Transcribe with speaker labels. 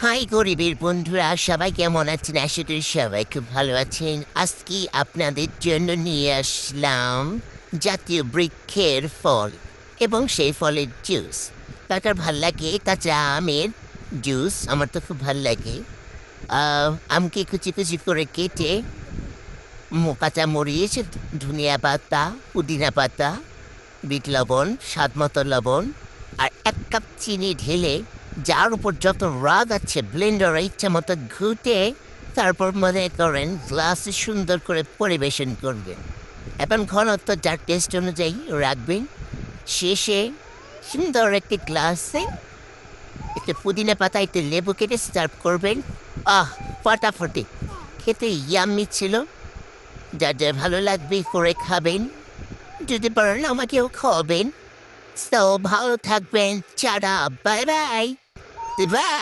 Speaker 1: High গরিবের বন্ধুরা, সবাই কেমন আছেন? আশা করি সবাই খুব ভালো আছেন। আজকে আপনাদের জন্য নিয়ে আসলাম জাতীয় বৃক্ষের ফল এবং সেই ফলের জুস। কাটার ভাল লাগে কাঁচা আমের জুস, আমার তো খুব ভাল লাগে। আমকে কুচি কুচি করে কেটে কাঁচা মরিচ, ধনিয়া পাতা, পুদিনা পাতা, বিট লবণ, স্বাদ মতো লবণ আর ১ কাপ চিনি ঢেলে যার উপর যত রাগ আছে ব্লেন্ডারে ইচ্ছা মতো ঘুটে তারপর মনে করেন গ্লাসে সুন্দর করে পরিবেশন করবেন এবং ঘনত্ব যার টেস্ট অনুযায়ী রাখবেন। শেষে সুন্দর একটি গ্লাসে একটু পুদিনা পাতা, একটু লেবু কেটে সার্ভ করবেন। ফাটাফাটি, খেতে ইয়াম্মি ছিল। যার যা ভালো লাগবে করে খাবেন, যদি পারেন আমাকেও খাওয়াবেন। তো ভালো থাকবেন, চারা, বাই বাই বাই।